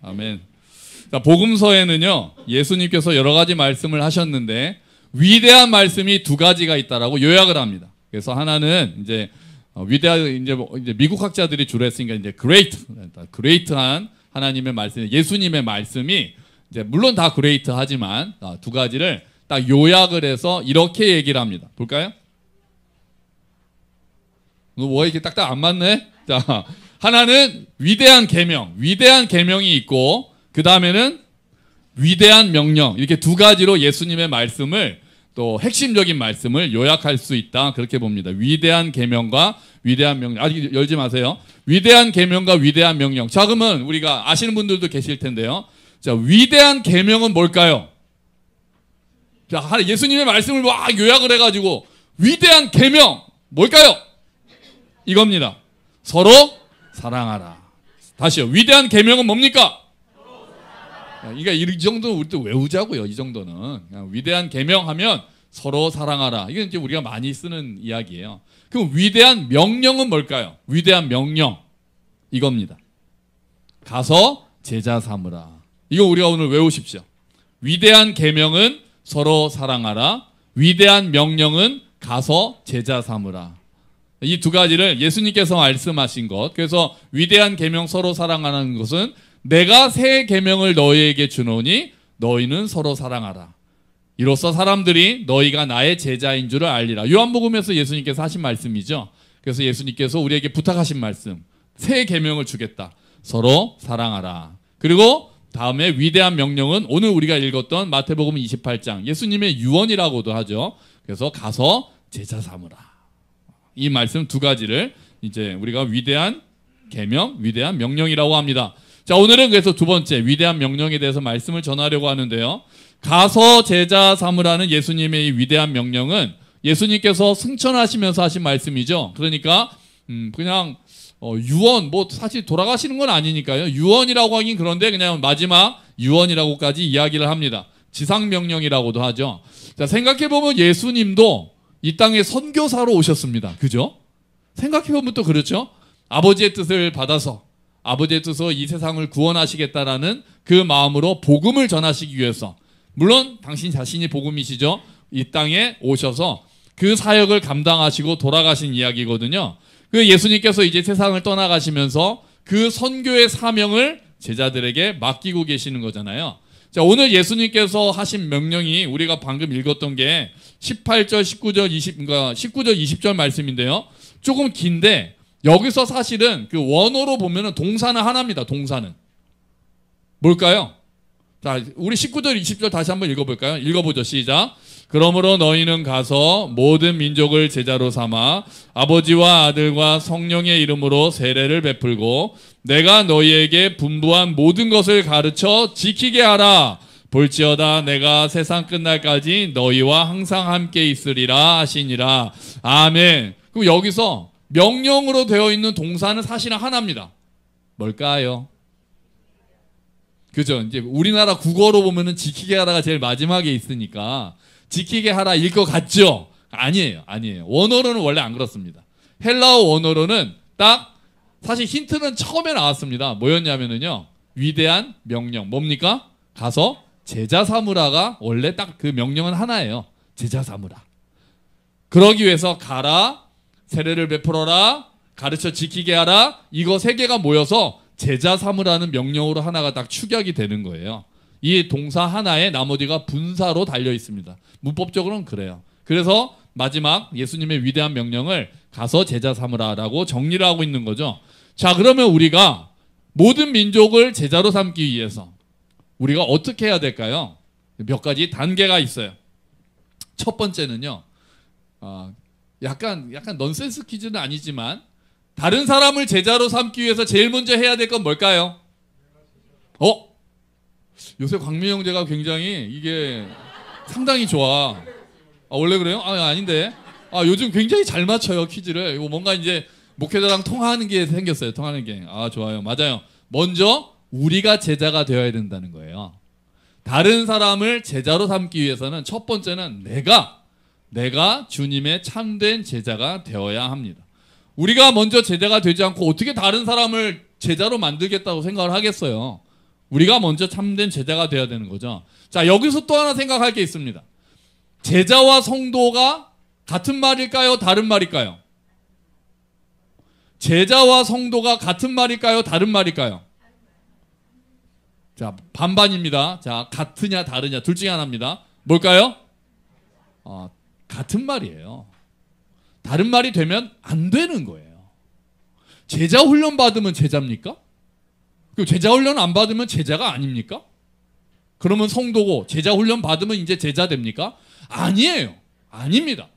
아멘. 자, 복음서에는요, 예수님께서 여러 가지 말씀을 하셨는데 위대한 말씀이 두 가지가 있다라고 요약을 합니다. 그래서 하나는 이제 위대한 이제 미국 학자들이 주로 했으니까 이제 그레이트한 하나님의 말씀, 예수님의 말씀이 이제 물론 다 그레이트하지만 두 가지를 딱 요약을 해서 이렇게 얘기를 합니다. 볼까요? 뭐 이렇게 딱딱 안 맞네? 자, 하나는 위대한 계명이 있고 그 다음에는 위대한 명령, 이렇게 두 가지로 예수님의 말씀을 또 핵심적인 말씀을 요약할 수 있다, 그렇게 봅니다. 위대한 계명과 위대한 명령. 아직 열지 마세요. 위대한 계명과 위대한 명령. 자, 그러면 우리가 아시는 분들도 계실 텐데요. 자, 위대한 계명은 뭘까요? 자, 예수님의 말씀을 막 요약을 해가지고 위대한 계명 뭘까요? 이겁니다. 서로 사랑하라. 다시요. 위대한 계명은 뭡니까? 그러니까 이 정도는 우리도 외우자고요. 이 정도는 그냥 위대한 계명하면 서로 사랑하라. 이건 이제 우리가 많이 쓰는 이야기예요. 그럼 위대한 명령은 뭘까요? 위대한 명령 이겁니다. 가서 제자 삼으라. 이거 우리가 오늘 외우십시오. 위대한 계명은 서로 사랑하라. 위대한 명령은 가서 제자 삼으라. 이 두 가지를 예수님께서 말씀하신 것. 그래서 위대한 계명 서로 사랑하는 것은 내가 새 계명을 너희에게 주노니 너희는 서로 사랑하라. 이로써 사람들이 너희가 나의 제자인 줄을 알리라. 요한복음에서 예수님께서 하신 말씀이죠. 그래서 예수님께서 우리에게 부탁하신 말씀, 새 계명을 주겠다. 서로 사랑하라. 그리고 다음에 위대한 명령은 오늘 우리가 읽었던 마태복음 28장, 예수님의 유언이라고도 하죠. 그래서 가서 제자 삼으라. 이 말씀 두 가지를 이제 우리가 위대한 계명, 위대한 명령이라고 합니다. 자, 오늘은 그래서 두 번째 위대한 명령에 대해서 말씀을 전하려고 하는데요. 가서 제자 삼으라는 예수님의 이 위대한 명령은 예수님께서 승천하시면서 하신 말씀이죠. 그러니까 그냥 유언, 뭐 사실 돌아가시는 건 아니니까요. 유언이라고 하긴 그런데 그냥 마지막 유언이라고까지 이야기를 합니다. 지상명령이라고도 하죠. 자, 생각해보면 예수님도 이 땅에 선교사로 오셨습니다. 그죠? 생각해보면 또 그렇죠. 아버지의 뜻을 받아서 아버지의 뜻으로 이 세상을 구원하시겠다라는 그 마음으로 복음을 전하시기 위해서, 물론 당신 자신이 복음이시죠. 이 땅에 오셔서 그 사역을 감당하시고 돌아가신 이야기거든요. 그 예수님께서 이제 세상을 떠나가시면서 그 선교의 사명을 제자들에게 맡기고 계시는 거잖아요. 자, 오늘 예수님께서 하신 명령이 우리가 방금 읽었던 게 18절, 19절, 19절, 20절 말씀인데요. 조금 긴데 여기서 사실은 그 원어로 보면은 동사는 하나입니다. 동사는 뭘까요? 자, 우리 19절, 20절 다시 한번 읽어볼까요? 읽어보죠. 시작. 그러므로 너희는 가서 모든 민족을 제자로 삼아 아버지와 아들과 성령의 이름으로 세례를 베풀고 내가 너희에게 분부한 모든 것을 가르쳐 지키게 하라. 볼지어다 내가 세상 끝날까지 너희와 항상 함께 있으리라 하시니라. 아멘. 그럼 여기서 명령으로 되어 있는 동사는 사실은 하나입니다. 뭘까요? 그죠? 이제 우리나라 국어로 보면은 지키게 하라가 제일 마지막에 있으니까 지키게 하라일 것 같죠? 아니에요. 원어로는 원래 안 그렇습니다. 헬라어 원어로는 딱 사실 힌트는 처음에 나왔습니다. 뭐였냐면은요, 위대한 명령. 뭡니까? 가서 제자 삼으라가 원래 딱 그 명령은 하나예요. 제자 삼으라. 그러기 위해서 가라, 세례를 베풀어라, 가르쳐 지키게 하라, 이거 세 개가 모여서 제자 삼으라는 명령으로 하나가 딱 축약이 되는 거예요. 이 동사 하나에 나머지가 분사로 달려 있습니다. 문법적으로는 그래요. 그래서 마지막 예수님의 위대한 명령을 가서 제자 삼으라라고 정리를 하고 있는 거죠. 자, 그러면 우리가 모든 민족을 제자로 삼기 위해서 우리가 어떻게 해야 될까요? 몇 가지 단계가 있어요. 첫 번째는요, 약간 넌센스 퀴즈는 아니지만 다른 사람을 제자로 삼기 위해서 제일 먼저 해야 될 건 뭘까요? 요새 광민 형제가 굉장히 이게 상당히 좋아. 원래 그래요? 아닌데. 요즘 굉장히 잘 맞춰요, 퀴즈를. 이거 뭔가 이제 목회자랑 통하는 게 생겼어요. 통하는 게. 좋아요. 맞아요. 먼저 우리가 제자가 되어야 된다는 거예요. 다른 사람을 제자로 삼기 위해서는 첫 번째는 내가 주님의 참된 제자가 되어야 합니다. 우리가 먼저 제자가 되지 않고 어떻게 다른 사람을 제자로 만들겠다고 생각을 하겠어요? 우리가 먼저 참된 제자가 되어야 되는 거죠. 자, 여기서 또 하나 생각할 게 있습니다. 제자와 성도가 같은 말일까요? 다른 말일까요? 제자와 성도가 같은 말일까요? 다른 말일까요? 자, 반반입니다. 자, 같으냐 다르냐 둘 중에 하나입니다. 뭘까요? 같은 말이에요. 다른 말이 되면 안 되는 거예요. 제자 훈련 받으면 제자입니까? 그리고 제자 훈련 안 받으면 제자가 아닙니까? 그러면 성도고 제자 훈련 받으면 이제 제자 됩니까? 아니에요. 아닙니다.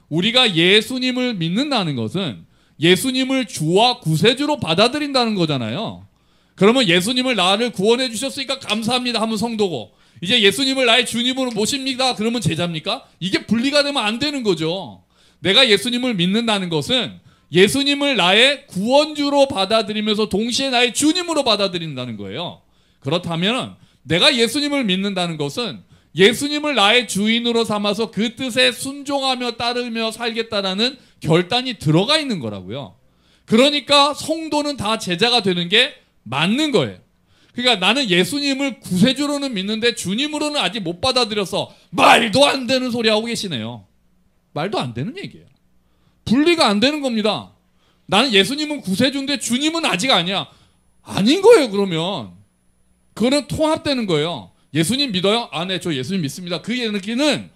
우리가 예수님을 믿는다는 것은 예수님을 주와 구세주로 받아들인다는 거잖아요. 그러면 예수님을 나를 구원해 주셨으니까 감사합니다 하면 성도고, 이제 예수님을 나의 주님으로 모십니다 그러면 제자입니까? 이게 분리가 되면 안 되는 거죠. 내가 예수님을 믿는다는 것은 예수님을 나의 구원주로 받아들이면서 동시에 나의 주님으로 받아들인다는 거예요. 그렇다면 내가 예수님을 믿는다는 것은 예수님을 나의 주인으로 삼아서 그 뜻에 순종하며 따르며 살겠다라는 결단이 들어가 있는 거라고요. 그러니까 성도는 다 제자가 되는 게 맞는 거예요. 그러니까 나는 예수님을 구세주로는 믿는데 주님으로는 아직 못 받아들여서 말도 안 되는 소리 하고 계시네요. 말도 안 되는 얘기예요. 분리가 안 되는 겁니다. 나는 예수님은 구세주인데 주님은 아직 아니야. 아닌 거예요. 그러면 그거는 통합되는 거예요. 예수님 믿어요? 아, 네, 저 예수님 믿습니다. 그 얘기는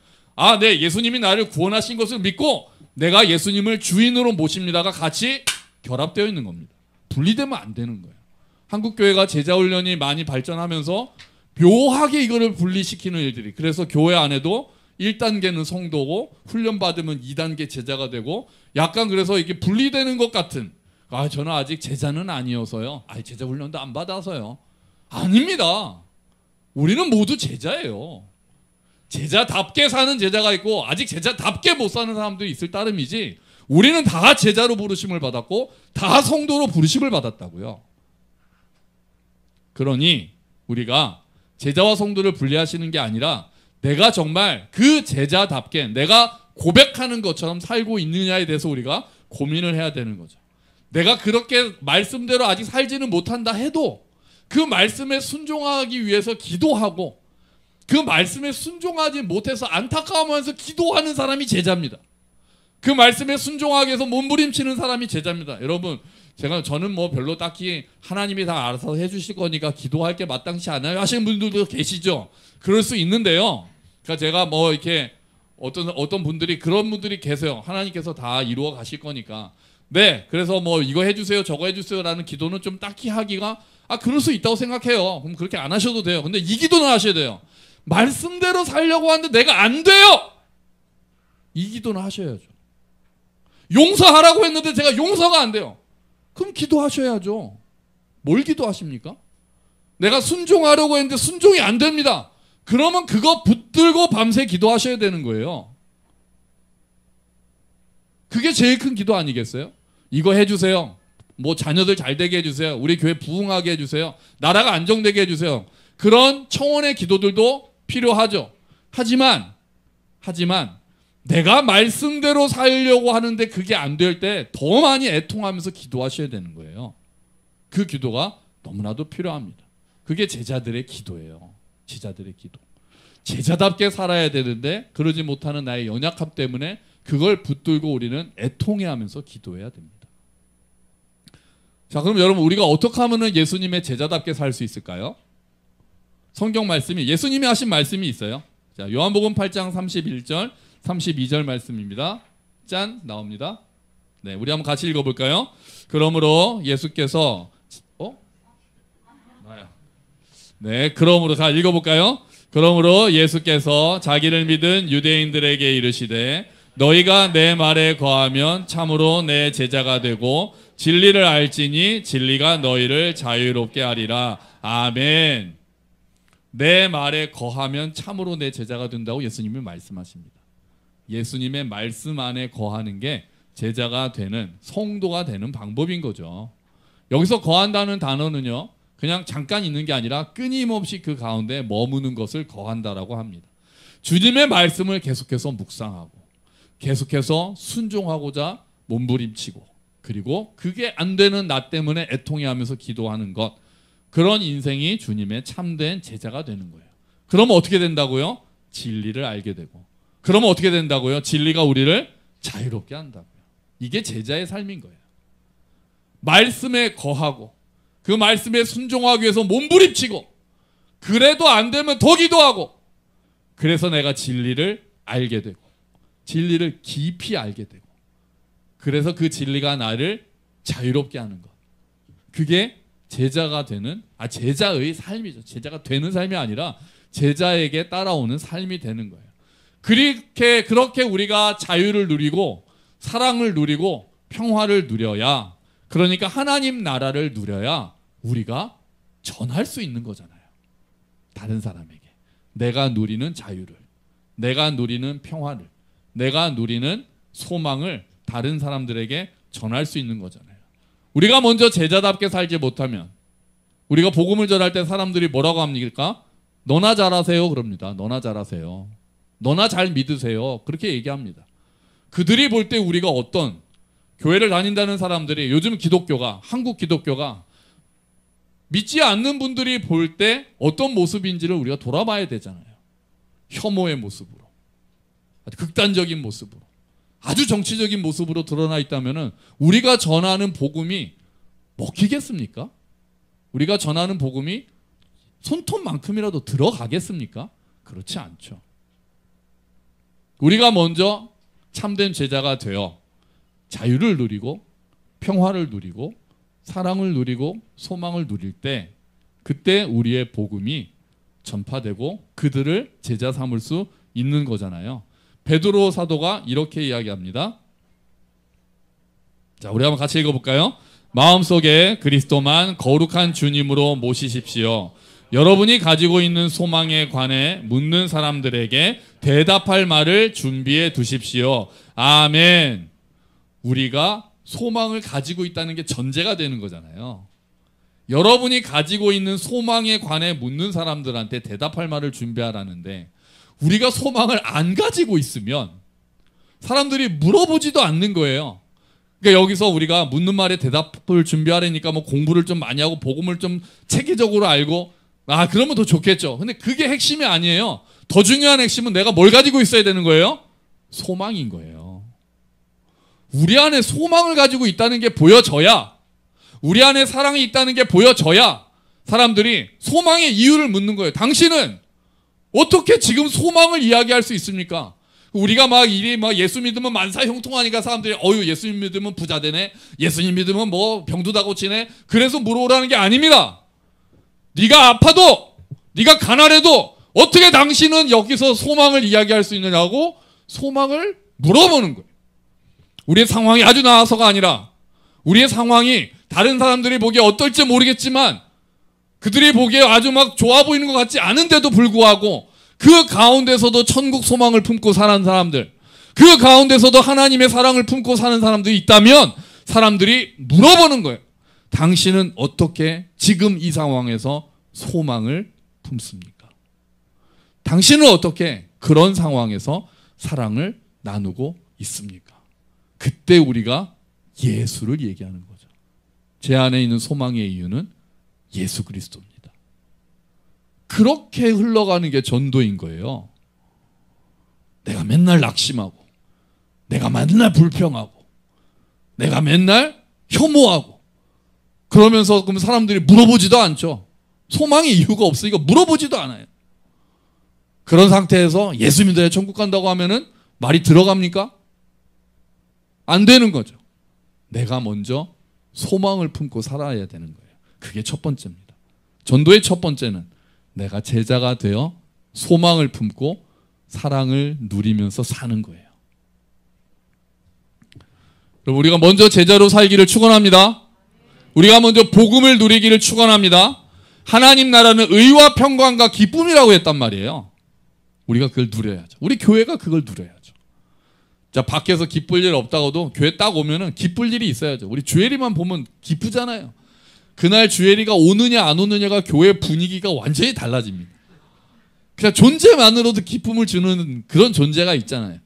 네, 예수님이 나를 구원하신 것을 믿고 내가 예수님을 주인으로 모십니다가 같이 결합되어 있는 겁니다. 분리되면 안 되는 거예요. 한국교회가 제자훈련이 많이 발전하면서 묘하게 이거를 분리시키는 일들이, 그래서 교회 안에도 1단계는 성도고 훈련받으면 2단계 제자가 되고, 약간 그래서 이게 분리되는 것 같은, 저는 아직 제자는 아니어서요, 제자 훈련도 안 받아서요. 아닙니다. 우리는 모두 제자예요. 제자답게 사는 제자가 있고 아직 제자답게 못 사는 사람도 있을 따름이지, 우리는 다 제자로 부르심을 받았고 다 성도로 부르심을 받았다고요. 그러니 우리가 제자와 성도를 분리하시는 게 아니라 내가 정말 그 제자답게 내가 고백하는 것처럼 살고 있느냐에 대해서 우리가 고민을 해야 되는 거죠. 내가 그렇게 말씀대로 아직 살지는 못한다 해도 그 말씀에 순종하기 위해서 기도하고, 그 말씀에 순종하지 못해서 안타까워하면서 기도하는 사람이 제자입니다. 그 말씀에 순종하기 위해서 몸부림치는 사람이 제자입니다. 여러분, 저는 뭐 별로 딱히 하나님이 다 알아서 해주실 거니까 기도할 게 마땅치 않아요 하시는 분들도 계시죠. 그럴 수 있는데요. 그러니까 제가 뭐 이렇게 어떤 분들이, 그런 분들이 계세요. 하나님께서 다 이루어 가실 거니까. 네, 그래서 뭐 이거 해주세요 저거 해주세요 라는 기도는 좀 딱히 하기가 그럴 수 있다고 생각해요. 그럼 그렇게 안 하셔도 돼요. 근데 이 기도는 하셔야 돼요. 말씀대로 살려고 하는데 내가 안 돼요. 이 기도는 하셔야죠. 용서하라고 했는데 제가 용서가 안 돼요. 그럼 기도하셔야죠. 뭘 기도하십니까? 내가 순종하려고 했는데 순종이 안 됩니다. 그러면 그거 붙들고 밤새 기도하셔야 되는 거예요. 그게 제일 큰 기도 아니겠어요? 이거 해주세요. 뭐 자녀들 잘 되게 해주세요. 우리 교회 부흥하게 해주세요. 나라가 안정되게 해주세요. 그런 청원의 기도들도 필요하죠. 하지만 내가 말씀대로 살려고 하는데 그게 안 될 때 더 많이 애통하면서 기도하셔야 되는 거예요. 그 기도가 너무나도 필요합니다. 그게 제자들의 기도예요. 제자들의 기도. 제자답게 살아야 되는데 그러지 못하는 나의 연약함 때문에 그걸 붙들고 우리는 애통해하면서 기도해야 됩니다. 자, 그럼 여러분, 우리가 어떻게 하면 예수님의 제자답게 살 수 있을까요? 성경 말씀이, 예수님이 하신 말씀이 있어요. 자, 요한복음 8장 31절 32절 말씀입니다. 짠, 나옵니다. 네, 우리 한번 같이 읽어볼까요? 그러므로 예수께서 네, 그러므로 다 읽어볼까요? 그러므로 예수께서 자기를 믿은 유대인들에게 이르시되 너희가 내 말에 거하면 참으로 내 제자가 되고 진리를 알지니 진리가 너희를 자유롭게 하리라. 아멘. 내 말에 거하면 참으로 내 제자가 된다고 예수님이 말씀하십니다. 예수님의 말씀 안에 거하는 게 제자가 되는, 성도가 되는 방법인 거죠. 여기서 거한다는 단어는요, 그냥 잠깐 있는 게 아니라 끊임없이 그 가운데 머무는 것을 거한다라고 합니다. 주님의 말씀을 계속해서 묵상하고 계속해서 순종하고자 몸부림치고, 그리고 그게 안 되는 나 때문에 애통해하면서 기도하는 것, 그런 인생이 주님의 참된 제자가 되는 거예요. 그러면 어떻게 된다고요? 진리를 알게 되고. 그러면 어떻게 된다고요? 진리가 우리를 자유롭게 한다고요. 이게 제자의 삶인 거예요. 말씀에 거하고 그 말씀에 순종하기 위해서 몸부림치고 그래도 안 되면 더 기도하고 그래서 내가 진리를 알게 되고 진리를 깊이 알게 되고 그래서 그 진리가 나를 자유롭게 하는 것. 그게 제자가 되는 제자의 삶이죠. 제자가 되는 삶이 아니라 제자에게 따라오는 삶이 되는 거예요. 그렇게 우리가 자유를 누리고 사랑을 누리고 평화를 누려야 그러니까 하나님 나라를 누려야 우리가 전할 수 있는 거잖아요. 다른 사람에게. 내가 누리는 자유를, 내가 누리는 평화를, 내가 누리는 소망을 다른 사람들에게 전할 수 있는 거잖아요. 우리가 먼저 제자답게 살지 못하면 우리가 복음을 전할 때 사람들이 뭐라고 합니까? 너나 잘하세요 그럽니다. 너나 잘하세요. 너나 잘 믿으세요. 그렇게 얘기합니다. 그들이 볼 때 우리가 어떤 교회를 다닌다는 사람들이 요즘 기독교가 한국 기독교가 믿지 않는 분들이 볼 때 어떤 모습인지를 우리가 돌아봐야 되잖아요. 혐오의 모습으로 아주 극단적인 모습으로 아주 정치적인 모습으로 드러나 있다면 우리가 전하는 복음이 먹히겠습니까? 우리가 전하는 복음이 손톱만큼이라도 들어가겠습니까? 그렇지 않죠. 우리가 먼저 참된 제자가 되어 자유를 누리고 평화를 누리고 사랑을 누리고 소망을 누릴 때 그때 우리의 복음이 전파되고 그들을 제자 삼을 수 있는 거잖아요. 베드로 사도가 이렇게 이야기합니다. 자, 우리 한번 같이 읽어볼까요? 마음속에 그리스도만 거룩한 주님으로 모시십시오. 여러분이 가지고 있는 소망에 관해 묻는 사람들에게 대답할 말을 준비해 두십시오. 아멘. 우리가 소망을 가지고 있다는 게 전제가 되는 거잖아요. 여러분이 가지고 있는 소망에 관해 묻는 사람들한테 대답할 말을 준비하라는데 우리가 소망을 안 가지고 있으면 사람들이 물어보지도 않는 거예요. 그러니까 여기서 우리가 묻는 말에 대답을 준비하려니까 뭐 공부를 좀 많이 하고 복음을 좀 체계적으로 알고 그러면 더 좋겠죠. 근데 그게 핵심이 아니에요. 더 중요한 핵심은 내가 뭘 가지고 있어야 되는 거예요? 소망인 거예요. 우리 안에 소망을 가지고 있다는 게 보여져야 우리 안에 사랑이 있다는 게 보여져야 사람들이 소망의 이유를 묻는 거예요. 당신은 어떻게 지금 소망을 이야기할 수 있습니까? 우리가 막 예수 믿으면 만사 형통하니까 사람들이 예수님 믿으면 부자 되네. 예수님 믿으면 뭐 병도 다 고치네. 그래서 물어오라는 게 아닙니다. 네가 아파도 네가 가난해도 어떻게 당신은 여기서 소망을 이야기할 수 있느냐고 소망을 물어보는 거예요. 우리의 상황이 아주 나아서가 아니라 우리의 상황이 다른 사람들이 보기에 어떨지 모르겠지만 그들이 보기에 아주 막 좋아 보이는 것 같지 않은데도 불구하고 그 가운데서도 천국 소망을 품고 사는 사람들, 그 가운데서도 하나님의 사랑을 품고 사는 사람들이 있다면 사람들이 물어보는 거예요. 당신은 어떻게 지금 이 상황에서 소망을 품습니까? 당신은 어떻게 그런 상황에서 사랑을 나누고 있습니까? 그때 우리가 예수를 얘기하는 거죠. 제 안에 있는 소망의 이유는 예수 그리스도입니다. 그렇게 흘러가는 게 전도인 거예요. 내가 맨날 낙심하고 내가 맨날 불평하고 내가 맨날 혐오하고 그러면서 그럼 사람들이 물어보지도 않죠. 소망의 이유가 없으니까 물어보지도 않아요. 그런 상태에서 예수 믿어야 천국 간다고 하면은 말이 들어갑니까? 안 되는 거죠. 내가 먼저 소망을 품고 살아야 되는 거예요. 그게 첫 번째입니다. 전도의 첫 번째는 내가 제자가 되어 소망을 품고 사랑을 누리면서 사는 거예요. 우리가 먼저 제자로 살기를 축원합니다. 우리가 먼저 복음을 누리기를 축원합니다. 하나님 나라는 의와 평강과 기쁨이라고 했단 말이에요. 우리가 그걸 누려야죠. 우리 교회가 그걸 누려야죠. 자, 밖에서 기쁠 일 없다고도 교회 딱 오면은 기쁠 일이 있어야죠. 우리 주엘이만 보면 기쁘잖아요. 그날 주엘이가 오느냐 안 오느냐가 교회 분위기가 완전히 달라집니다. 그냥 존재만으로도 기쁨을 주는 그런 존재가 있잖아요.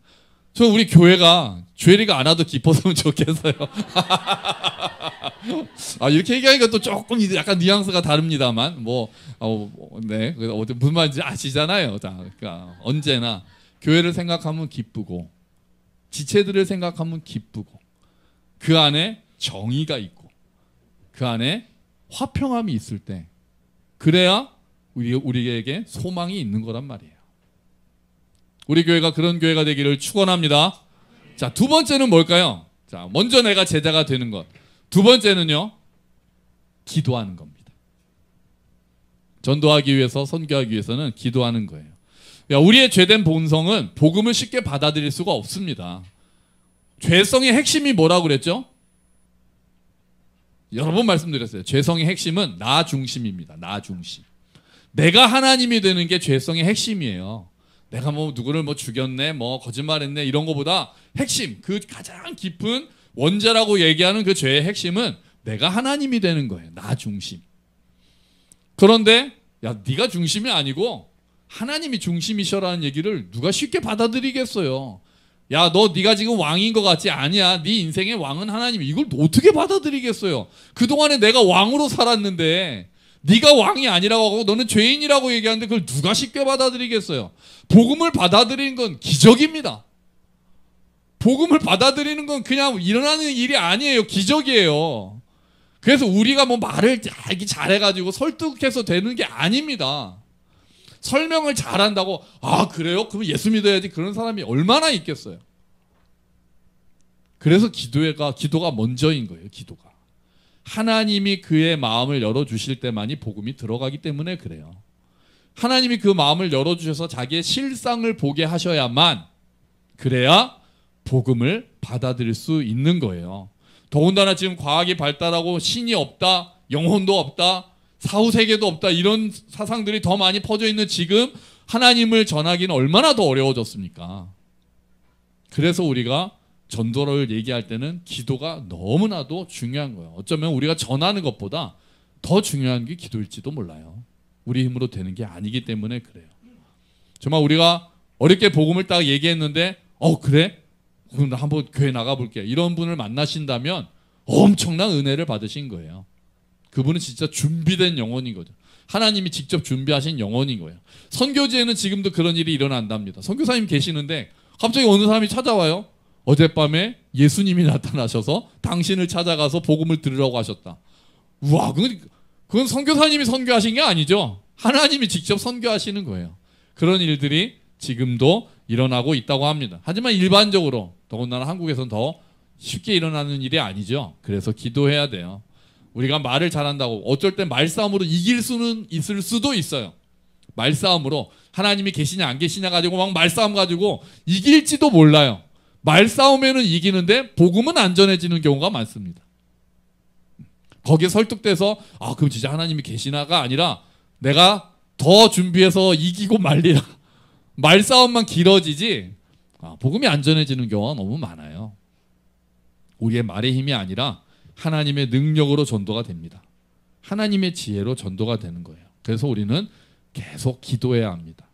저 우리 교회가 죄리가 안 와도 깊었으면 좋겠어요. 이렇게 얘기하니까 또 조금 약간 뉘앙스가 다릅니다만 네, 무슨 말인지 아시잖아요. 그러니까 언제나 교회를 생각하면 기쁘고 지체들을 생각하면 기쁘고 그 안에 정의가 있고 그 안에 화평함이 있을 때 그래야 우리에게 소망이 있는 거란 말이에요. 우리 교회가 그런 교회가 되기를 축원합니다. 자, 두 번째는 뭘까요? 자, 먼저 내가 제자가 되는 것. 두 번째는요, 기도하는 겁니다. 전도하기 위해서, 선교하기 위해서는 기도하는 거예요. 우리의 죄된 본성은 복음을 쉽게 받아들일 수가 없습니다. 죄성의 핵심이 뭐라고 그랬죠? 여러 번 말씀드렸어요. 죄성의 핵심은 나 중심입니다. 나 중심. 내가 하나님이 되는 게 죄성의 핵심이에요. 내가 누구를 죽였네, 거짓말했네 이런 거보다 핵심, 그 가장 깊은 원죄라고 얘기하는 그 죄의 핵심은 내가 하나님이 되는 거예요. 나 중심. 그런데 네가 중심이 아니고 하나님이 중심이셔라는 얘기를 누가 쉽게 받아들이겠어요? 네가 지금 왕인 것 같지? 아니야. 네 인생의 왕은 하나님이. 이걸 어떻게 받아들이겠어요? 그동안에 내가 왕으로 살았는데 네가 왕이 아니라고 하고 너는 죄인이라고 얘기하는데 그걸 누가 쉽게 받아들이겠어요? 복음을 받아들이는 건 기적입니다. 복음을 받아들이는 건 그냥 일어나는 일이 아니에요. 기적이에요. 그래서 우리가 말을 잘해가지고 설득해서 되는 게 아닙니다. 설명을 잘한다고 그래요? 그럼 예수 믿어야지. 그런 사람이 얼마나 있겠어요? 그래서 기도가 먼저인 거예요. 기도가. 하나님이 그의 마음을 열어주실 때만이 복음이 들어가기 때문에 그래요. 하나님이 그 마음을 열어주셔서 자기의 실상을 보게 하셔야만 그래야 복음을 받아들일 수 있는 거예요. 더군다나 지금 과학이 발달하고 신이 없다, 영혼도 없다, 사후세계도 없다 이런 사상들이 더 많이 퍼져 있는 지금 하나님을 전하기는 얼마나 더 어려워졌습니까? 그래서 우리가 전도를 얘기할 때는 기도가 너무나도 중요한 거예요. 어쩌면 우리가 전하는 것보다 더 중요한 게 기도일지도 몰라요. 우리 힘으로 되는 게 아니기 때문에 그래요. 정말 우리가 어렵게 복음을 딱 얘기했는데 그래? 그럼 나 한번 교회 나가볼게. 이런 분을 만나신다면 엄청난 은혜를 받으신 거예요. 그분은 진짜 준비된 영혼인 거죠. 하나님이 직접 준비하신 영혼인 거예요. 선교지에는 지금도 그런 일이 일어난답니다. 선교사님 계시는데 갑자기 어느 사람이 찾아와요. 어젯밤에 예수님이 나타나셔서 당신을 찾아가서 복음을 들으라고 하셨다. 우와, 그건 선교사님이 선교하신 게 아니죠. 하나님이 직접 선교하시는 거예요. 그런 일들이 지금도 일어나고 있다고 합니다. 하지만 일반적으로 더군다나 한국에서는 더 쉽게 일어나는 일이 아니죠. 그래서 기도해야 돼요. 우리가 말을 잘한다고 어쩔 땐 말싸움으로 이길 수는 있을 수도 있어요. 말싸움으로 하나님이 계시냐 안 계시냐 가지고 막 말싸움 가지고 이길지도 몰라요. 말싸움에는 이기는데 복음은 안전해지는 경우가 많습니다. 거기에 설득돼서 그럼 진짜 하나님이 계시나가 아니라 내가 더 준비해서 이기고 말리라. 말싸움만 길어지지 복음이 안전해지는 경우가 너무 많아요. 우리의 말의 힘이 아니라 하나님의 능력으로 전도가 됩니다. 하나님의 지혜로 전도가 되는 거예요. 그래서 우리는 계속 기도해야 합니다.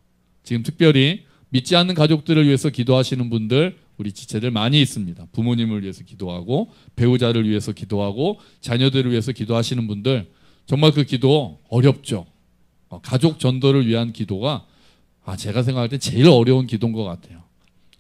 지금 특별히 믿지 않는 가족들을 위해서 기도하시는 분들 우리 지체들 많이 있습니다. 부모님을 위해서 기도하고 배우자를 위해서 기도하고 자녀들을 위해서 기도하시는 분들 정말 그 기도 어렵죠. 가족 전도를 위한 기도가 제가 생각할 때 제일 어려운 기도인 것 같아요.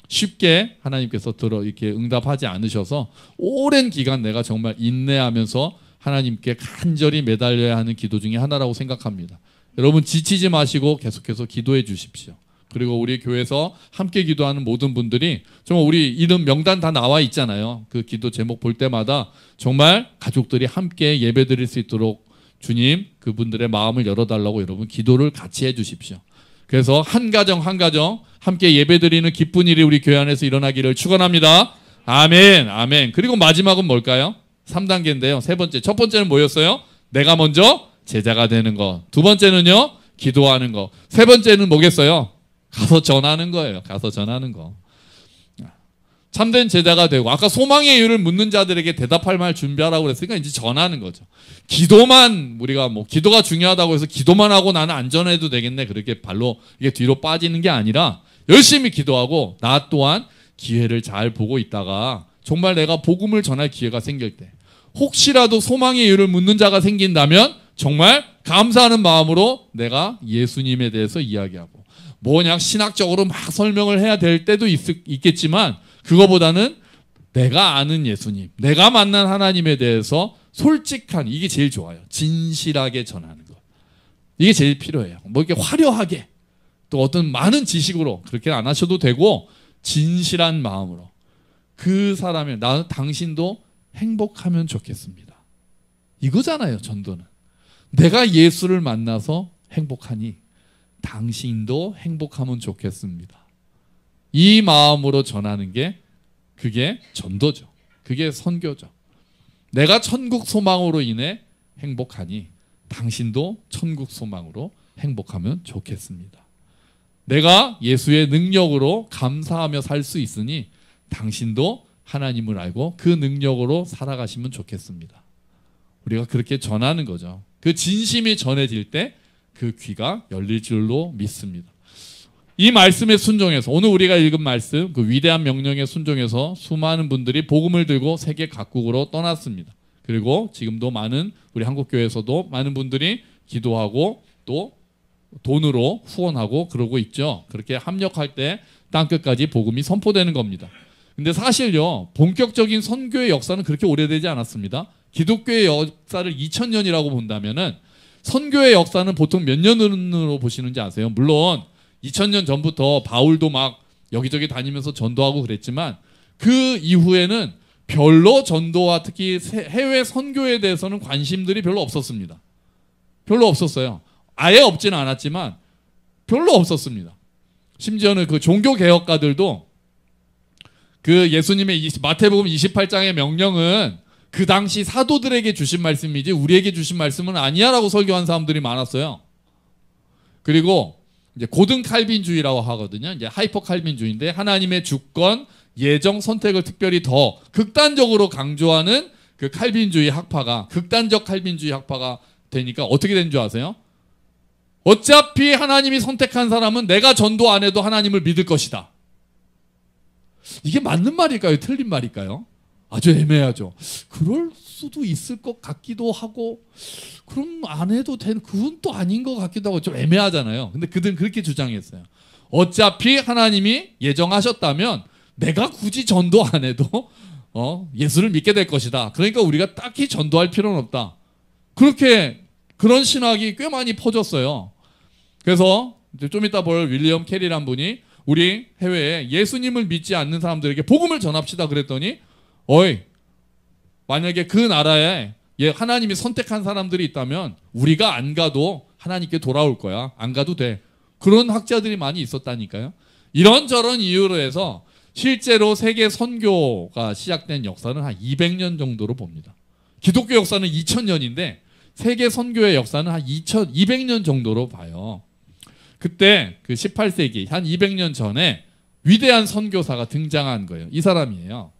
쉽게 하나님께서 이렇게 응답하지 않으셔서 오랜 기간 내가 정말 인내하면서 하나님께 간절히 매달려야 하는 기도 중에 하나라고 생각합니다. 여러분 지치지 마시고 계속해서 기도해 주십시오. 그리고 우리 교회에서 함께 기도하는 모든 분들이 정말 우리 이름 명단 다 나와 있잖아요. 그 기도 제목 볼 때마다 정말 가족들이 함께 예배 드릴 수 있도록 주님 그분들의 마음을 열어달라고 여러분 기도를 같이 해 주십시오. 그래서 한 가정 한 가정 함께 예배 드리는 기쁜 일이 우리 교회 안에서 일어나기를 축원합니다. 아멘, 아멘. 그리고 마지막은 뭘까요? 3단계인데요. 세 번째, 첫 번째는 뭐였어요? 내가 먼저 제자가 되는 거. 두 번째는요, 기도하는 거. 세 번째는 뭐겠어요? 가서 전하는 거예요. 가서 전하는 거. 참된 제자가 되고 아까 소망의 이유를 묻는 자들에게 대답할 말 준비하라고 그랬으니까 이제 전하는 거죠. 기도만 우리가 기도가 중요하다고 해서 기도만 하고 나는 안전해도 되겠네 그렇게 발로 이게 뒤로 빠지는 게 아니라 열심히 기도하고 나 또한 기회를 잘 보고 있다가 정말 내가 복음을 전할 기회가 생길 때 혹시라도 소망의 이유를 묻는 자가 생긴다면 정말 감사하는 마음으로 내가 예수님에 대해서 이야기하고 뭐냐 신학적으로 막 설명을 해야 될 때도 있겠지만 그거보다는 내가 아는 예수님, 내가 만난 하나님에 대해서 솔직한 이게 제일 좋아요. 진실하게 전하는 것. 이게 제일 필요해요. 뭐 이렇게 화려하게 또 어떤 많은 지식으로 그렇게 안 하셔도 되고 진실한 마음으로 그 사람의 나 당신도 행복하면 좋겠습니다. 이거잖아요. 전도는. 내가 예수를 만나서 행복하니 당신도 행복하면 좋겠습니다. 이 마음으로 전하는 게 그게 전도죠. 그게 선교죠. 내가 천국 소망으로 인해 행복하니 당신도 천국 소망으로 행복하면 좋겠습니다. 내가 예수의 능력으로 감사하며 살 수 있으니 당신도 하나님을 알고 그 능력으로 살아가시면 좋겠습니다. 우리가 그렇게 전하는 거죠. 그 진심이 전해질 때 그 귀가 열릴 줄로 믿습니다. 이 말씀에 순종해서 오늘 우리가 읽은 말씀 그 위대한 명령에 순종해서 수많은 분들이 복음을 들고 세계 각국으로 떠났습니다. 그리고 지금도 많은 우리 한국교회에서도 많은 분들이 기도하고 또 돈으로 후원하고 그러고 있죠. 그렇게 합력할 때 땅끝까지 복음이 선포되는 겁니다. 근데 사실요 본격적인 선교의 역사는 그렇게 오래되지 않았습니다. 기독교의 역사를 2000년이라고 본다면은 선교의 역사는 보통 몇 년으로 보시는지 아세요? 물론 2000년 전부터 바울도 막 여기저기 다니면서 전도하고 그랬지만 그 이후에는 별로 전도와 특히 해외 선교에 대해서는 관심들이 별로 없었습니다. 별로 없었어요. 아예 없지는 않았지만 별로 없었습니다. 심지어는 그 종교개혁가들도 그 예수님의 마태복음 28장의 명령은 그 당시 사도들에게 주신 말씀이지 우리에게 주신 말씀은 아니야라고 설교한 사람들이 많았어요. 그리고 이제 고등 칼빈주의라고 하거든요. 이제 하이퍼 칼빈주의인데 하나님의 주권, 예정, 선택을 특별히 더 극단적으로 강조하는 그 칼빈주의 학파가 극단적 칼빈주의 학파가 되니까 어떻게 된 줄 아세요? 어차피 하나님이 선택한 사람은 내가 전도 안 해도 하나님을 믿을 것이다. 이게 맞는 말일까요? 틀린 말일까요? 아주 애매하죠. 그럴 수도 있을 것 같기도 하고 그럼 안 해도 되는 그건 또 아닌 것 같기도 하고 좀 애매하잖아요. 근데 그들은 그렇게 주장했어요. 어차피 하나님이 예정하셨다면 내가 굳이 전도 안 해도 예수를 믿게 될 것이다. 그러니까 우리가 딱히 전도할 필요는 없다. 그렇게 그런 신학이 꽤 많이 퍼졌어요. 그래서 좀 이따 볼 윌리엄 캐리란 분이 우리 해외에 예수님을 믿지 않는 사람들에게 복음을 전합시다 그랬더니 어이 만약에 그 나라에 하나님이 선택한 사람들이 있다면 우리가 안 가도 하나님께 돌아올 거야. 안 가도 돼. 그런 학자들이 많이 있었다니까요. 이런저런 이유로 해서 실제로 세계 선교가 시작된 역사는 한 200년 정도로 봅니다. 기독교 역사는 2000년인데 세계 선교의 역사는 한 2200년 정도로 봐요. 그때 그 18세기 한 200년 전에 위대한 선교사가 등장한 거예요. 이 사람이에요.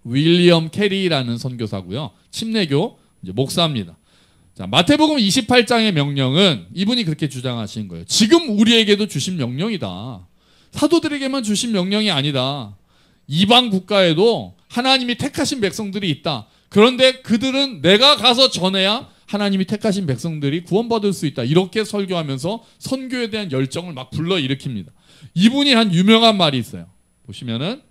윌리엄 캐리라는 선교사고요. 침례교 이제 목사입니다. 자, 마태복음 28장의 명령은 이분이 그렇게 주장하신 거예요. 지금 우리에게도 주신 명령이다. 사도들에게만 주신 명령이 아니다. 이방 국가에도 하나님이 택하신 백성들이 있다. 그런데 그들은 내가 가서 전해야 하나님이 택하신 백성들이 구원받을 수 있다. 이렇게 설교하면서 선교에 대한 열정을 막 불러일으킵니다. 이분이 한 유명한 말이 있어요. 보시면은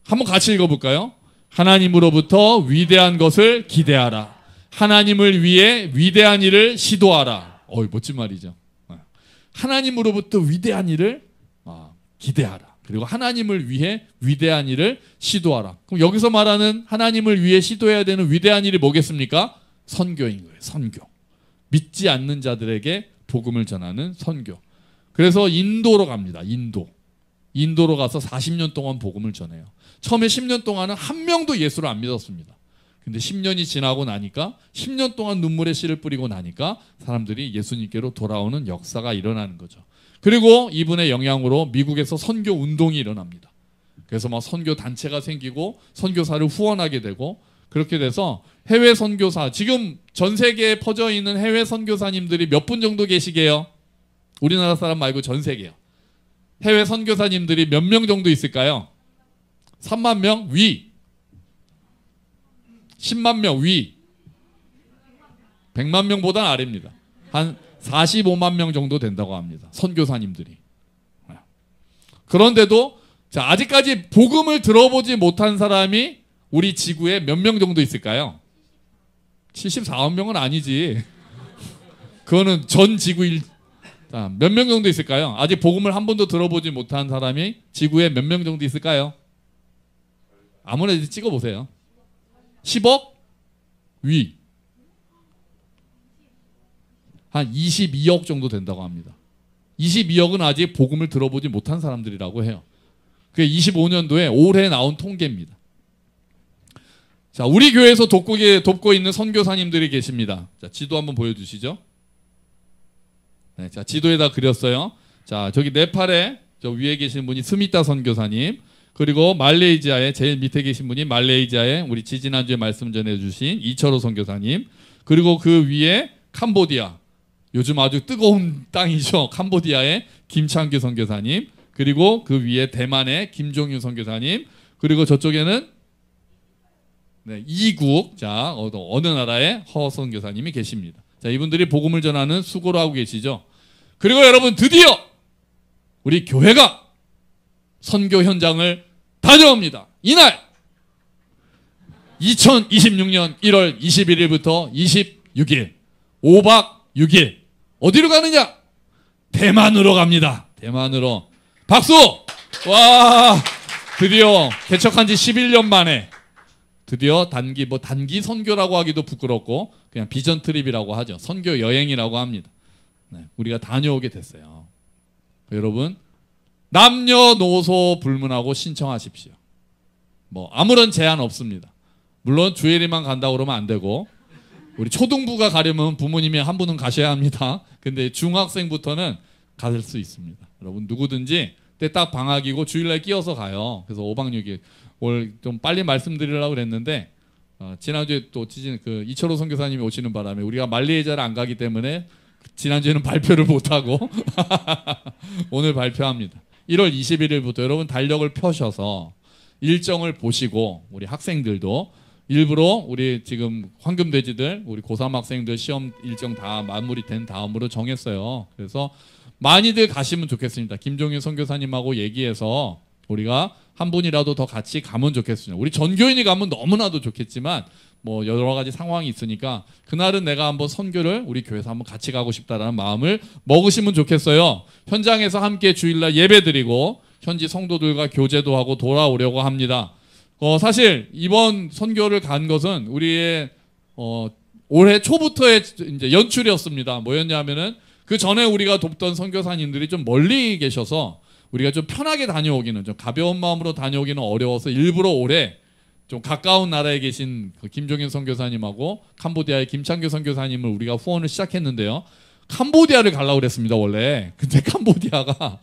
한번 같이 읽어볼까요? 하나님으로부터 위대한 것을 기대하라. 하나님을 위해 위대한 일을 시도하라. 멋진 말이죠. 하나님으로부터 위대한 일을 기대하라. 그리고 하나님을 위해 위대한 일을 시도하라. 그럼 여기서 말하는 하나님을 위해 시도해야 되는 위대한 일이 뭐겠습니까? 선교인 거예요. 선교. 믿지 않는 자들에게 복음을 전하는 선교. 그래서 인도로 갑니다. 인도로 가서 40년 동안 복음을 전해요. 처음에 10년 동안은 한 명도 예수를 안 믿었습니다. 근데 10년이 지나고 나니까 10년 동안 눈물의 씨를 뿌리고 나니까 사람들이 예수님께로 돌아오는 역사가 일어나는 거죠. 그리고 이분의 영향으로 미국에서 선교 운동이 일어납니다. 그래서 막 선교 단체가 생기고 선교사를 후원하게 되고 그렇게 돼서 해외 선교사 지금 전 세계에 퍼져 있는 해외 선교사님들이 몇 분 정도 계시게요? 우리나라 사람 말고 전 세계요. 해외 선교사님들이 몇 명 정도 있을까요? 3만 명 위. 10만 명 위. 100만 명보다는 아래입니다. 한 45만 명 정도 된다고 합니다. 선교사님들이. 그런데도 자, 아직까지 복음을 들어보지 못한 사람이 우리 지구에 몇 명 정도 있을까요? 74만 명은 아니지. 그거는 전 지구 몇 명 정도 있을까요? 아직 복음을 한 번도 들어보지 못한 사람이 지구에 몇 명 정도 있을까요? 아무나 찍어보세요. 10억? 위. 한 22억 정도 된다고 합니다. 22억은 아직 복음을 들어보지 못한 사람들이라고 해요. 그게 25년도에 올해 나온 통계입니다. 자, 우리 교회에서 돕고 있는 선교사님들이 계십니다. 자, 지도 한번 보여주시죠. 네, 자, 지도에다 그렸어요. 자, 저기 네팔에 저 위에 계신 분이 스미타 선교사님, 그리고 말레이시아에 제일 밑에 계신 분이 말레이시아에 우리 지지난주에 말씀 전해주신 이철호 선교사님, 그리고 그 위에 캄보디아, 요즘 아주 뜨거운 땅이죠. 캄보디아의 김창규 선교사님, 그리고 그 위에 대만의 김종윤 선교사님, 그리고 저쪽에는 네, 이국, 자, 어느 나라의 허 선교사님이 계십니다. 자, 이분들이 복음을 전하는 수고를 하고 계시죠. 그리고 여러분, 드디어 우리 교회가 선교 현장을 다녀옵니다. 이날 2026년 1월 21일부터 26일 5박 6일 어디로 가느냐? 대만으로 갑니다. 대만으로. 박수! 와, 드디어 개척한 지 11년 만에 드디어 단기 선교라고 하기도 부끄럽고 그냥 비전 트립이라고 하죠. 선교 여행이라고 합니다. 네, 우리가 다녀오게 됐어요. 여러분, 남녀노소 불문하고 신청하십시오. 뭐 아무런 제한 없습니다. 물론 주일이만 간다고 그러면 안 되고, 우리 초등부가 가려면 부모님이 한 분은 가셔야 합니다. 근데 중학생부터는 갈 수 있습니다. 여러분, 누구든지 때 딱 방학이고 주일날 끼어서 가요. 그래서 5박 6일 오늘 좀 빨리 말씀드리려고 그랬는데 지난주에 또 이철호 선교사님이 오시는 바람에 우리가 말레이시아를 안 가기 때문에 지난주에는 발표를 못하고 오늘 발표합니다. 1월 21일부터 여러분 달력을 펴셔서 일정을 보시고, 우리 학생들도 일부러 우리 지금 황금돼지들, 우리 고3 학생들 시험 일정 다 마무리된 다음으로 정했어요. 그래서 많이들 가시면 좋겠습니다. 김종윤 선교사님하고 얘기해서 우리가 한 분이라도 더 같이 가면 좋겠습니다. 우리 전교인이 가면 너무나도 좋겠지만 뭐 여러 가지 상황이 있으니까 그날은 내가 한번 선교를 우리 교회에서 한번 같이 가고 싶다라는 마음을 먹으시면 좋겠어요. 현장에서 함께 주일날 예배드리고 현지 성도들과 교제도 하고 돌아오려고 합니다. 사실 이번 선교를 간 것은 우리의 올해 초부터의 이제 연출이었습니다. 뭐였냐면은 그 전에 우리가 돕던 선교사님들이 좀 멀리 계셔서 우리가 좀 편하게 다녀오기는, 좀 가벼운 마음으로 다녀오기는 어려워서 일부러 올해 좀 가까운 나라에 계신 그 김종인 선교사님하고 캄보디아의 김창규 선교사님을 우리가 후원을 시작했는데요. 캄보디아를 가려고 그랬습니다, 원래. 근데 캄보디아가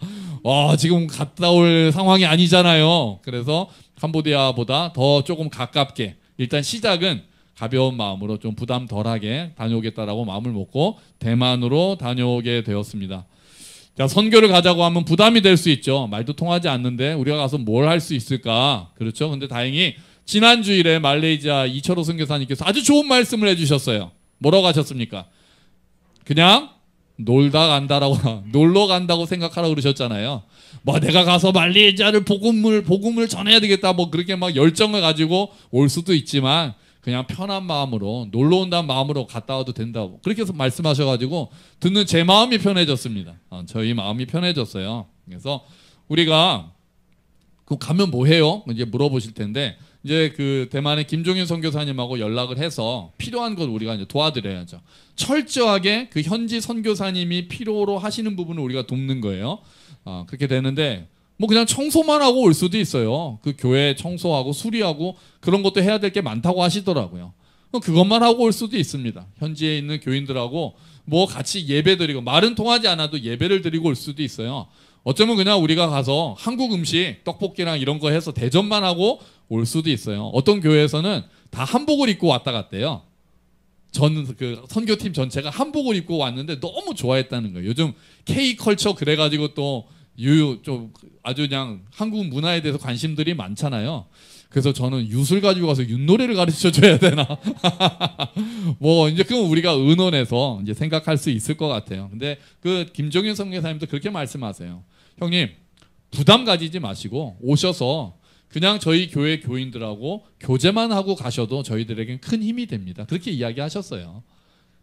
지금 갔다 올 상황이 아니잖아요. 그래서 캄보디아보다 더 조금 가깝게 일단 시작은 가벼운 마음으로 좀 부담 덜하게 다녀오겠다라고 마음을 먹고 대만으로 다녀오게 되었습니다. 자, 선교를 가자고 하면 부담이 될 수 있죠. 말도 통하지 않는데 우리가 가서 뭘 할 수 있을까? 그렇죠. 근데 다행히 지난 주일에 말레이시아 이철호 선교사님께서 아주 좋은 말씀을 해주셨어요. 뭐라고 하셨습니까? 그냥 놀러 간다고 생각하라고 그러셨잖아요. 뭐 내가 가서 말레이시아를 복음을 전해야 되겠다, 뭐 그렇게 막 열정을 가지고 올 수도 있지만 그냥 편한 마음으로 놀러 온다는 마음으로 갔다 와도 된다고 그렇게 해서 말씀하셔가지고 듣는 제 마음이 편해졌습니다. 저희 마음이 편해졌어요. 그래서 우리가 그 가면 뭐 해요? 이제 물어보실 텐데, 이제 그 대만의 김종인 선교사님하고 연락을 해서 필요한 것 우리가 이제 도와드려야죠. 철저하게 그 현지 선교사님이 필요로 하시는 부분을 우리가 돕는 거예요. 그렇게 되는데 뭐 그냥 청소만 하고 올 수도 있어요. 그 교회 청소하고 수리하고 그런 것도 해야 될 게 많다고 하시더라고요. 그것만 하고 올 수도 있습니다. 현지에 있는 교인들하고 뭐 같이 예배드리고, 말은 통하지 않아도 예배를 드리고 올 수도 있어요. 어쩌면 그냥 우리가 가서 한국 음식 떡볶이랑 이런 거 해서 대접만 하고 올 수도 있어요. 어떤 교회에서는 다 한복을 입고 왔다 갔대요. 그 선교팀 전체가 한복을 입고 왔는데 너무 좋아했다는 거예요. 요즘 K컬처 그래가지고 또 좀 아주 그냥 한국 문화에 대해서 관심들이 많잖아요. 그래서 저는 윷을 가지고 가서 윷놀이를 가르쳐 줘야 되나? 뭐 이제 그건 우리가 의논해서 이제 생각할 수 있을 것 같아요. 근데 그 김종윤 선교사님도 그렇게 말씀하세요. 형님, 부담 가지지 마시고 오셔서 그냥 저희 교회 교인들하고 교제만 하고 가셔도 저희들에겐 큰 힘이 됩니다. 그렇게 이야기하셨어요.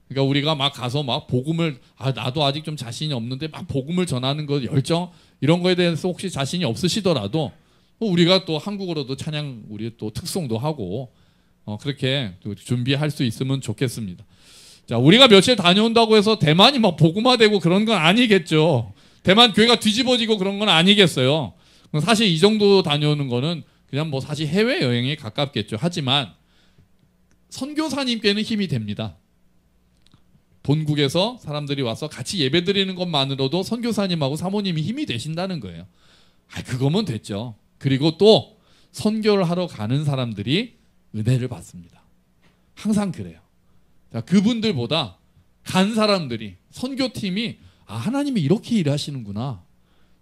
그러니까 우리가 막 가서 막 복음을 나도 아직 좀 자신이 없는데 막 복음을 전하는 거 열정 이런 거에 대해서 혹시 자신이 없으시더라도 우리가 또 한국어로도 찬양 우리 또 특송도 하고 그렇게 또 준비할 수 있으면 좋겠습니다. 자, 우리가 며칠 다녀온다고 해서 대만이 막 복음화되고 그런 건 아니겠죠. 대만 교회가 뒤집어지고 그런 건 아니겠어요. 사실 이 정도 다녀오는 거는 그냥 뭐 사실 해외 여행에 가깝겠죠. 하지만 선교사님께는 힘이 됩니다. 본국에서 사람들이 와서 같이 예배드리는 것만으로도 선교사님하고 사모님이 힘이 되신다는 거예요. 그거면 됐죠. 그리고 또 선교를 하러 가는 사람들이 은혜를 받습니다. 항상 그래요. 자, 그분들보다 간 사람들이 선교팀이 하나님이 이렇게 일하시는구나.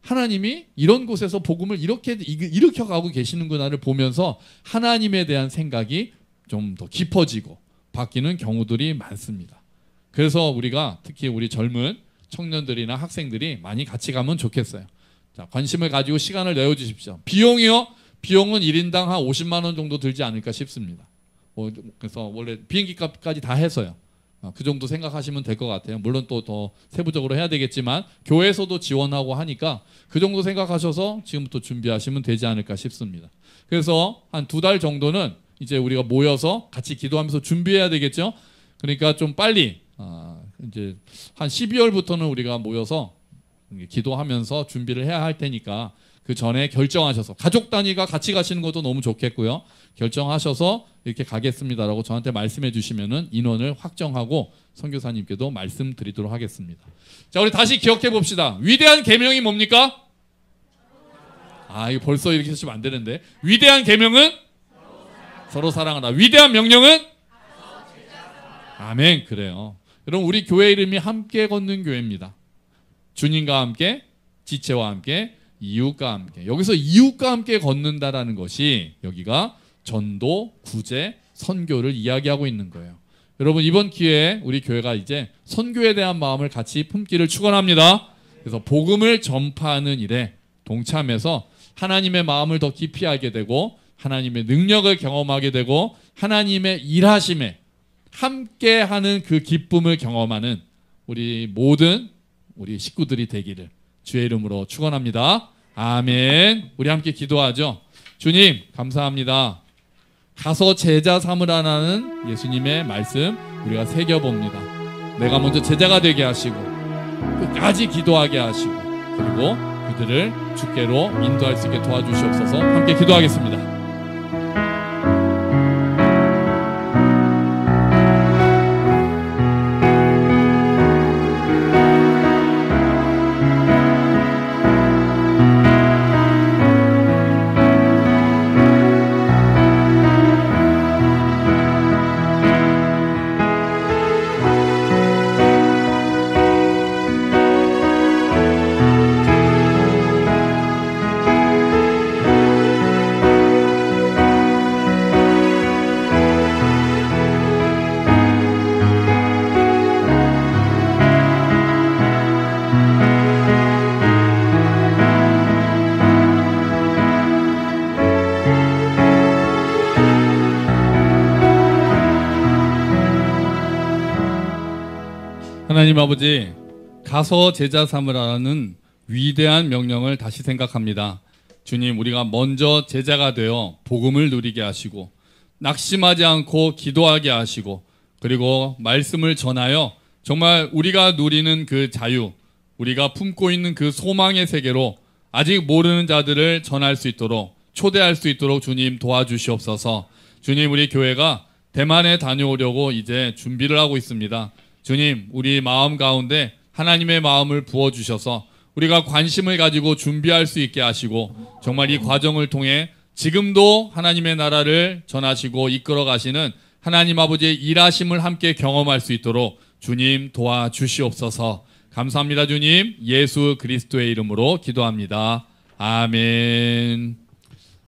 하나님이 이런 곳에서 복음을 이렇게 일으켜가고 계시는구나를 보면서 하나님에 대한 생각이 좀 더 깊어지고 바뀌는 경우들이 많습니다. 그래서 우리가 특히 우리 젊은 청년들이나 학생들이 많이 같이 가면 좋겠어요. 자, 관심을 가지고 시간을 내어주십시오. 비용이요? 비용은 1인당 한 50만 원 정도 들지 않을까 싶습니다. 그래서 원래 비행기 값까지 다 해서요. 그 정도 생각하시면 될 것 같아요. 물론 또 더 세부적으로 해야 되겠지만 교회에서도 지원하고 하니까 그 정도 생각하셔서 지금부터 준비하시면 되지 않을까 싶습니다. 그래서 한 2달 정도는 이제 우리가 모여서 같이 기도하면서 준비해야 되겠죠. 그러니까 좀 빨리 이제 한 12월부터는 우리가 모여서 기도하면서 준비를 해야 할 테니까 그 전에 결정하셔서 가족 단위가 같이 가시는 것도 너무 좋겠고요. 결정하셔서 이렇게 가겠습니다라고 저한테 말씀해 주시면은 인원을 확정하고 선교사님께도 말씀드리도록 하겠습니다. 자, 우리 다시 기억해 봅시다. 위대한 계명이 뭡니까? 이거 벌써 이렇게 하시면 안 되는데. 위대한 계명은 서로 사랑하라. 위대한 명령은 아멘. 그래요. 여러분, 우리 교회 이름이 함께 걷는 교회입니다. 주님과 함께, 지체와 함께, 이웃과 함께. 여기서 이웃과 함께 걷는다라는 것이 여기가 전도, 구제, 선교를 이야기하고 있는 거예요. 여러분, 이번 기회에 우리 교회가 이제 선교에 대한 마음을 같이 품기를 축원합니다. 그래서 복음을 전파하는 일에 동참해서 하나님의 마음을 더 깊이 알게 되고 하나님의 능력을 경험하게 되고 하나님의 일하심에 함께하는 그 기쁨을 경험하는 우리 모든 우리 식구들이 되기를 주의 이름으로 축원합니다. 아멘. 우리 함께 기도하죠. 주님, 감사합니다. 가서 제자 삼으라는 예수님의 말씀 우리가 새겨봅니다. 내가 먼저 제자가 되게 하시고 끝까지 기도하게 하시고 그리고 그들을 주께로 인도할 수 있게 도와주시옵소서. 함께 기도하겠습니다. 하나님 아버지, 가서 제자 삼으라는 위대한 명령을 다시 생각합니다. 주님, 우리가 먼저 제자가 되어 복음을 누리게 하시고 낙심하지 않고 기도하게 하시고 그리고 말씀을 전하여 정말 우리가 누리는 그 자유, 우리가 품고 있는 그 소망의 세계로 아직 모르는 자들을 전할 수 있도록 초대할 수 있도록 주님 도와주시옵소서. 주님, 우리 교회가 대만에 다녀오려고 이제 준비를 하고 있습니다. 주님, 우리 마음 가운데 하나님의 마음을 부어주셔서 우리가 관심을 가지고 준비할 수 있게 하시고 정말 이 과정을 통해 지금도 하나님의 나라를 전하시고 이끌어 가시는 하나님 아버지의 일하심을 함께 경험할 수 있도록 주님 도와주시옵소서. 감사합니다, 주님. 예수 그리스도의 이름으로 기도합니다. 아멘.